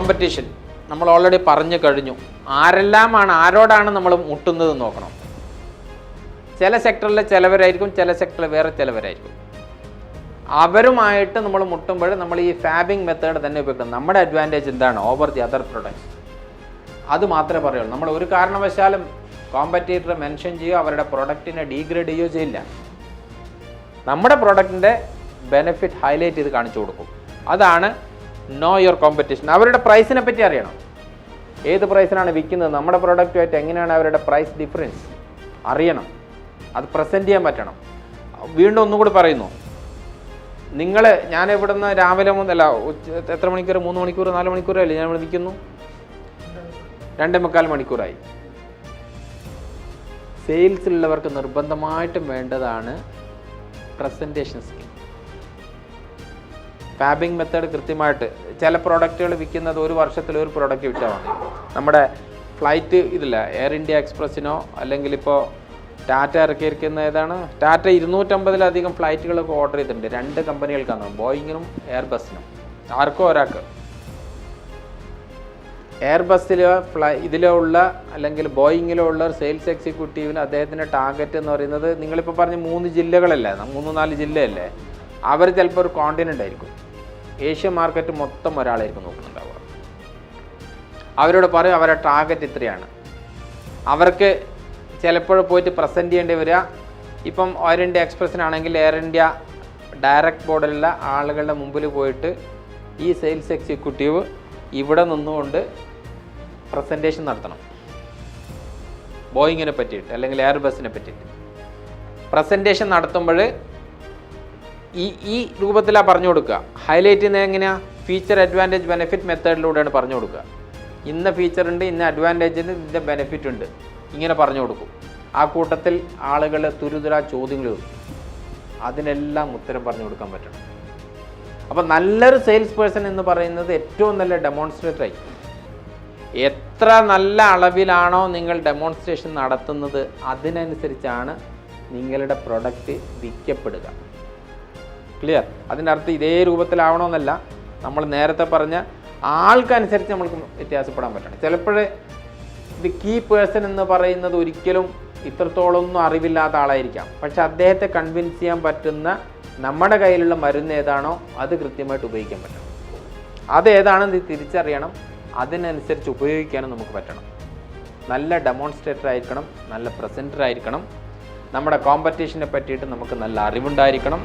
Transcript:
Competition നമ്മൾ already പറഞ്ഞു കഴിഞ്ഞു. ആരോടാണ് നമ്മൾ മുട്ടുന്നത് നോക്കണം. ചില സെക്ടറിൽ ചിലവരായിരിക്കും, ചില സെക്ടറിൽ വേറെ ചിലവരായിരിക്കും. അവരുമായിട്ട് നമ്മൾ മുട്ടുമ്പോൾ നമ്മൾ ഈ ഫാബിംഗ് മെത്തേഡ് തന്നെ ഉപയോഗിക്കണം. നമ്മുടെ അഡ്വാൻറ്റേജ് എന്താണ് ഓവർ ദി അതർ പ്രൊഡക്ട്സ്, അത് മാത്രമേ പറയുള്ളൂ. നമ്മൾ ഒരു കാരണവശാലും കോമ്പറ്റീറ്റർ മെൻഷൻ ചെയ്യുകയോ അവരുടെ പ്രൊഡക്റ്റിനെ ഡീഗ്രേഡ് ചെയ്യുകയോ ചെയ്യില്ല. നമ്മുടെ പ്രൊഡക്റ്റിൻ്റെ ബെനിഫിറ്റ് ഹൈലൈറ്റ് ചെയ്ത് കാണിച്ചു കൊടുക്കും. അതാണ് നോ യുവർ കോമ്പറ്റീഷൻ. അവരുടെ പ്രൈസിനെ പറ്റി അറിയണം. ഏത് പ്രൈസിനാണ് വിൽക്കുന്നത്, നമ്മുടെ പ്രൊഡക്റ്റുമായിട്ട് എങ്ങനെയാണ് അവരുടെ പ്രൈസ് ഡിഫറൻസ് അറിയണം. അത് പ്രസൻറ്റ് ചെയ്യാൻ പറ്റണം. വീണ്ടും ഒന്നും കൂടി പറയുന്നു, ഞാൻ ഇവിടുന്ന് രാവിലെ മുതല എത്ര മണിക്കൂർ, 3 മണിക്കൂർ 4 മണിക്കൂറല്ലേ ഞാൻ ഇവിടെ നിൽക്കുന്നു, 2.25 മണിക്കൂറായി. സെയിൽസിലുള്ളവർക്ക് നിർബന്ധമായിട്ടും വേണ്ടതാണ് പ്രസൻറ്റേഷൻ സ്കിൽ. ഫാബിംഗ് മെത്തേഡ് കൃത്യമായിട്ട്. ചില പ്രോഡക്റ്റുകൾ വിൽക്കുന്നത് ഒരു വർഷത്തിൽ ഒരു പ്രോഡക്റ്റ് വിറ്റാൽ മതി. നമ്മുടെ ഫ്ലൈറ്റ് ഇതില്ല, എയർ ഇന്ത്യ എക്സ്പ്രസ്സിനോ അല്ലെങ്കിൽ ഇപ്പോൾ ടാറ്റ ഇറക്കിയിരിക്കുന്ന ഏതാണ്, ടാറ്റ 250-ലധികം ഫ്ലൈറ്റുകളൊക്കെ ഓർഡർ ചെയ്തിട്ടുണ്ട്. 2 കമ്പനികൾക്കാണ്, ബോയിങ്ങിനും എയർബസിനും. ആർക്കോ ഒരാൾക്ക് എയർബസ്സിൽ ഇതിലുള്ള അല്ലെങ്കിൽ ബോയിങ്ങിലുള്ള സെയിൽസ് എക്സിക്യൂട്ടീവിന് അദ്ദേഹത്തിൻ്റെ ടാർഗറ്റ് എന്ന് പറയുന്നത്, നിങ്ങളിപ്പോൾ പറഞ്ഞ 3 ജില്ലകളല്ലേ, 3-4 ജില്ലയല്ലേ, അവർ ചിലപ്പോൾ ഒരു കോണ്ടിനെൻ്റ് ആയിരിക്കും. ഏഷ്യൻ മാർക്കറ്റ് മൊത്തം ഒരാളായിരിക്കും നോക്കുന്നുണ്ടാവുക. അവരോട് പറയും അവരുടെ ടാർഗറ്റ് ഇത്രയാണ്. അവർക്ക് ചിലപ്പോൾ പോയിട്ട് പ്രസൻറ്റ് ചെയ്യേണ്ടി വരിക. ഇപ്പം എയർ ഇന്ത്യ എക്സ്പ്രസ്സിനാണെങ്കിൽ എയർ ഇന്ത്യ ഡയറക്റ്റ് ബോർഡിലുള്ള ആളുകളുടെ മുമ്പിൽ പോയിട്ട് ഈ സെയിൽസ് എക്സിക്യൂട്ടീവ് ഇവിടെ നിന്നുകൊണ്ട് പ്രസൻറ്റേഷൻ നടത്തണം. ബോയിങ്ങിനെ പറ്റിയിട്ട് അല്ലെങ്കിൽ എയർബസിനെ പറ്റിയിട്ട് പ്രസൻറ്റേഷൻ നടത്തുമ്പോൾ ഈ രൂപത്തിലാണ് പറഞ്ഞു കൊടുക്കുക. ഹൈലൈറ്റ് ചെയ്യുന്നത് എങ്ങനെയാണ്, ഫീച്ചർ അഡ്വാൻറ്റേജ് ബെനിഫിറ്റ് മെത്തേഡിലൂടെയാണ് പറഞ്ഞു കൊടുക്കുക. ഇന്ന ഫീച്ചർ ഉണ്ട്, ഇന്ന അഡ്വാൻറ്റേജിന് ഇതിൻ്റെ ബെനിഫിറ്റ് ഉണ്ട്, ഇങ്ങനെ പറഞ്ഞു കൊടുക്കും. ആ കൂട്ടത്തിൽ ആളുകൾ തുരുതുരാ ചോദ്യങ്ങൾ ചോദിക്കും. അതിനെല്ലാം ഉത്തരം പറഞ്ഞു കൊടുക്കാൻ പറ്റണം. അപ്പോൾ നല്ലൊരു സെയിൽസ് പേഴ്സൺ എന്ന് പറയുന്നത് ഏറ്റവും നല്ല ഡെമോൺസ്ട്രേറ്റർ ആയി. എത്ര നല്ല അളവിലാണോ നിങ്ങൾ ഡെമോൺസ്ട്രേഷൻ നടത്തുന്നത് അതിനനുസരിച്ചാണ് നിങ്ങളുടെ പ്രൊഡക്റ്റ് വിൽക്കപ്പെടുക. ക്ലിയർ? അതിൻ്റെ അർത്ഥം ഇതേ രൂപത്തിലാവണമെന്നല്ല. നമ്മൾ നേരത്തെ പറഞ്ഞ ആൾക്കനുസരിച്ച് നമ്മൾക്ക് വ്യത്യാസപ്പെടാൻ പറ്റണം. ചിലപ്പോഴേ ഇത് കീ പേഴ്സൺ എന്ന് പറയുന്നത് ഒരിക്കലും ഇത്രത്തോളമൊന്നും അറിവില്ലാത്ത ആളായിരിക്കാം. പക്ഷെ അദ്ദേഹത്തെ കൺവിൻസ് ചെയ്യാൻ പറ്റുന്ന നമ്മുടെ കയ്യിലുള്ള മരുന്ന് ഏതാണോ അത് കൃത്യമായിട്ട് ഉപയോഗിക്കാൻ പറ്റണം. അതേതാണെന്ന് തിരിച്ചറിയണം. അതിനനുസരിച്ച് ഉപയോഗിക്കാനും നമുക്ക് പറ്റണം. നല്ല ഡെമോൺസ്ട്രേറ്റർ ആയിരിക്കണം, നല്ല പ്രസൻറ്റർ ആയിരിക്കണം. നമ്മുടെ കോമ്പറ്റീഷനെ പറ്റിയിട്ട് നമുക്ക് നല്ല അറിവുണ്ടായിരിക്കണം.